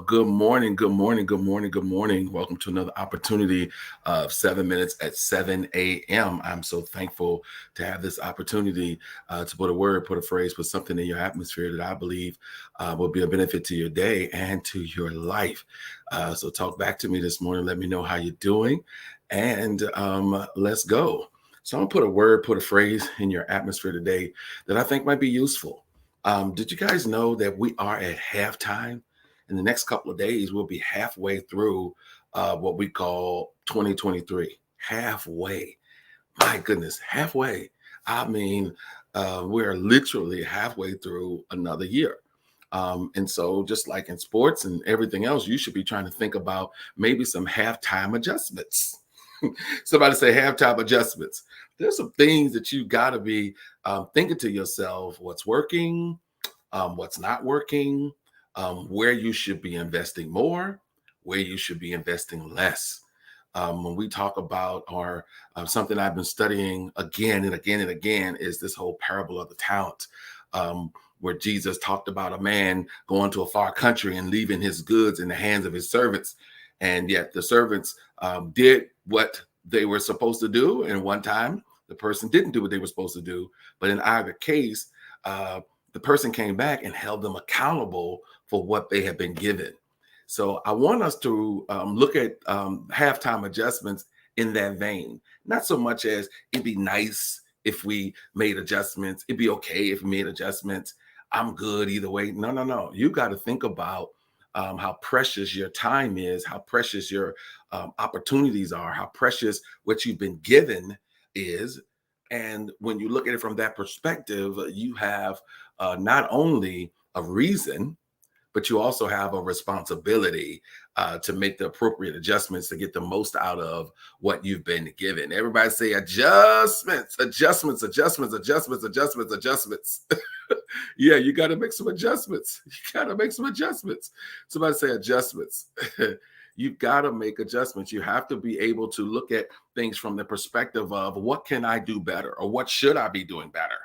Good morning, good morning, good morning, good morning. Welcome to another opportunity of 7 minutes at 7 a.m. I'm so thankful to have this opportunity to put a word, put a phrase, put something in your atmosphere that I believe will be a benefit to your day and to your life. So talk back to me this morning. Let me know how you're doing, and let's go. So I'm gonna put a word, put a phrase in your atmosphere today that I think might be useful. Did you guys know that we are at halftime? In the next couple of days, we'll be halfway through what we call 2023. Halfway. My goodness, halfway. I mean, we're literally halfway through another year. And so, just like in sports and everything else, you should be trying to think about maybe some halftime adjustments. Somebody say halftime adjustments. There's some things that you got to be thinking to yourself: what's working, what's not working, where you should be investing more, where you should be investing less. When we talk about our something I've been studying again and again and again is this whole parable of the talent, where Jesus talked about a man going to a far country and leaving his goods in the hands of his servants, and yet the servants did what they were supposed to do, and one time the person didn't do what they were supposed to do. But in either case, the person came back and held them accountable for what they had been given. So I want us to look at halftime adjustments in that vein. Not so much as it'd be nice if we made adjustments. It'd be okay if we made adjustments. I'm good either way. No, no, no. You got to think about how precious your time is, how precious your opportunities are, how precious what you've been given is. And when you look at it from that perspective, you have not only a reason, but you also have a responsibility to make the appropriate adjustments to get the most out of what you've been given. Everybody say adjustments, adjustments, adjustments, adjustments, adjustments, adjustments. Yeah, you got to make some adjustments. You got to make some adjustments. Somebody say adjustments. You've got to make adjustments. You have to be able to look at things from the perspective of what can I do better, or what should I be doing better?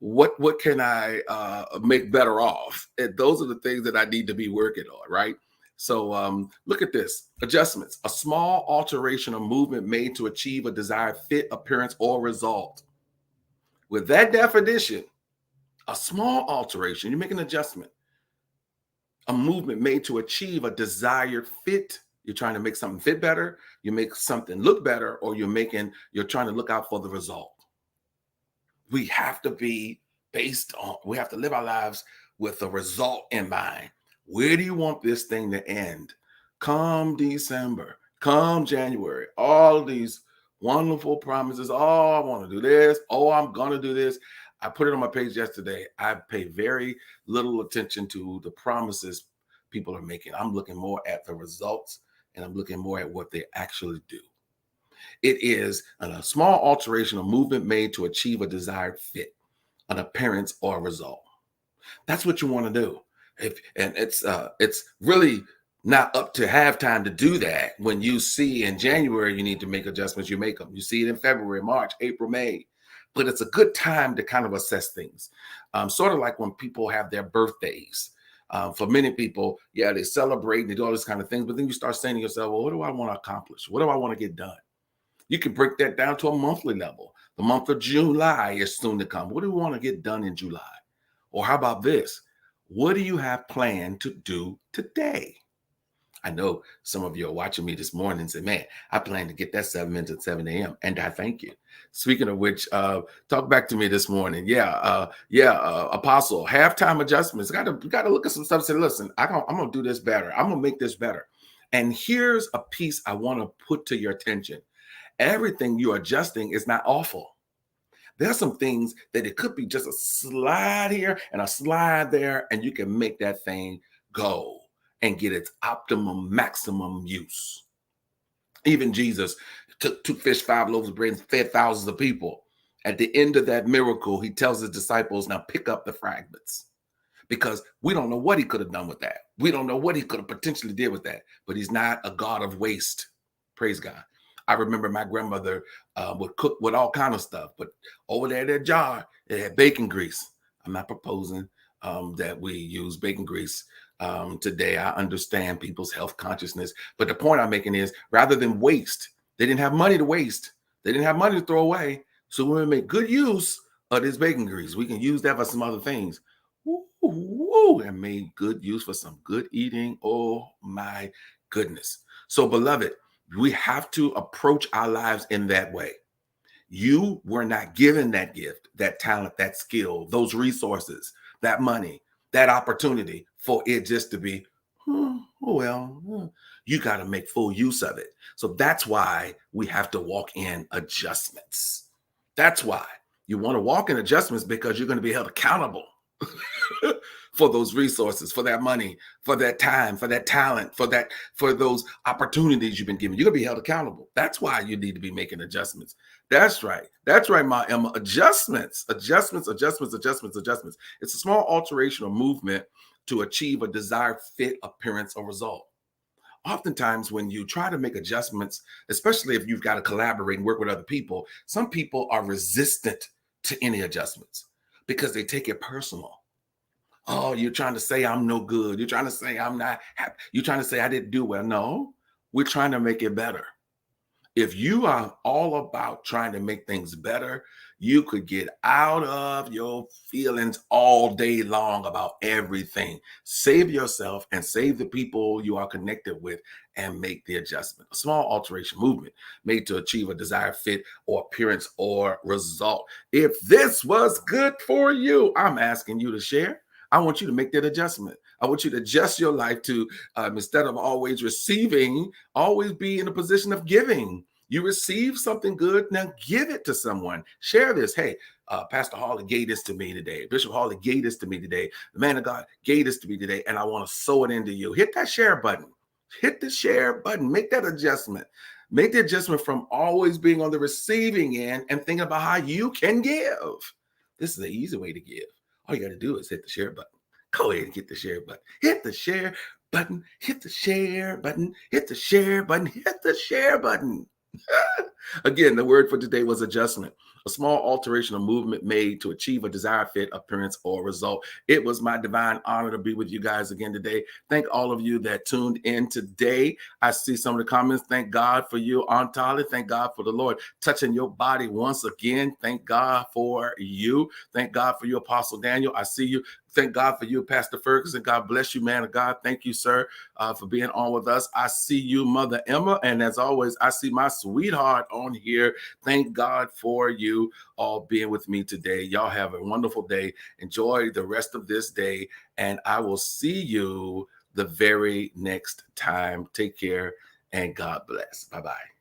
What can I make better off? And those are the things that I need to be working on, right? So look at this. Adjustments: a small alteration or movement made to achieve a desired fit, appearance, or result. With that definition, a small alteration, you make an adjustment, a movement made to achieve a desired fit. You're trying to make something fit better, you make something look better, or you're trying to look out for the result. We have to we have to live our lives with the result in mind. Where do you want this thing to end? Come December, come January, all these wonderful promises. Oh, I want to do this. Oh, I'm going to do this. I put it on my page yesterday. I pay very little attention to the promises people are making. I'm looking more at the results, and I'm looking more at what they actually do. It is a small alteration or movement made to achieve a desired fit, an appearance, or a result. That's what you want to do. And it's really not up to halftime to do that. When you see in January you need to make adjustments, you make them. You see it in February, March, April, May. But it's a good time to kind of assess things. Sort of like when people have their birthdays. For many people, yeah, they celebrate and they do all this kind of things. But then you start saying to yourself, well, what do I want to accomplish? What do I want to get done? You can break that down to a monthly level. The month of July is soon to come. What do we want to get done in July? Or how about this? What do you have planned to do today? I know some of you are watching me this morning and say, man, I plan to get that 7 minutes at 7 a.m. And I thank you. Speaking of which, talk back to me this morning. Apostle, halftime adjustments. Got to look at some stuff and say, listen, I'm going to do this better. I'm going to make this better. And here's a piece I want to put to your attention. Everything you're adjusting is not awful. There's some things that it could be just a slide here and a slide there, and you can make that thing go and get its optimum, maximum use. Even Jesus took 2 fish, 5 loaves of bread, and fed thousands of people. At the end of that miracle, he tells his disciples, now pick up the fragments. Because we don't know what he could have done with that. We don't know what he could have potentially did with that. But he's not a God of waste. Praise God. I remember my grandmother would cook with all kind of stuff, but over there in that jar, it had bacon grease. I'm not proposing that we use bacon grease today. I understand people's health consciousness, but the point I'm making is rather than waste, they didn't have money to waste. They didn't have money to throw away. So when we make good use of this bacon grease, we can use that for some other things. Woo, woo, and made good use for some good eating. Oh my goodness. So beloved, we have to approach our lives in that way. You were not given that gift, that talent, that skill, those resources, that money, that opportunity for it just to be, you got to make full use of it. So that's why we have to walk in adjustments. That's why you want to walk in adjustments, because you're going to be held accountable for those resources, for that money, for that time, for that talent, for those opportunities you've been given. You're gonna be held accountable. That's why you need to be making adjustments. That's right. That's right, my Emma. Adjustments, adjustments, adjustments, adjustments, adjustments. It's a small alteration or movement to achieve a desired fit, appearance, or result. Oftentimes, when you try to make adjustments, especially if you've got to collaborate and work with other people, some people are resistant to any adjustments because they take it personal. Oh, you're trying to say I'm no good. You're trying to say I'm not happy. You're trying to say I didn't do well. No, we're trying to make it better. If you are all about trying to make things better, you could get out of your feelings all day long about everything. Save yourself and save the people you are connected with and make the adjustment. A small alteration movement made to achieve a desired fit or appearance or result. If this was good for you, I'm asking you to share. I want you to make that adjustment. I want you to adjust your life to, instead of always receiving, always be in a position of giving. You receive something good, now give it to someone. Share this. Hey, Pastor Harley gave this to me today. Bishop Harley gave this to me today. The man of God gave this to me today, and I want to sow it into you. Hit that share button. Hit the share button. Make that adjustment. Make the adjustment from always being on the receiving end and thinking about how you can give. This is the easy way to give. All you got to do is hit the share button. Go ahead and hit the share button. Hit the share button. Hit the share button. Hit the share button. Hit the share button. Again, the word for today was adjustment. A small alteration or movement made to achieve a desired fit, appearance, or result. It was my divine honor to be with you guys again today. Thank all of you that tuned in today. I see some of the comments. Thank God for you, Aunt Tolly. Thank God for the Lord touching your body once again. Thank God for you. Thank God for you, Apostle Daniel. I see you. Thank God for you, Pastor Ferguson. God bless you, man of God. Thank you, sir, for being on with us. I see you, Mother Emma. And as always, I see my sweetheart on here. Thank God for you all being with me today. Y'all have a wonderful day. Enjoy the rest of this day. And I will see you the very next time. Take care and God bless. Bye-bye.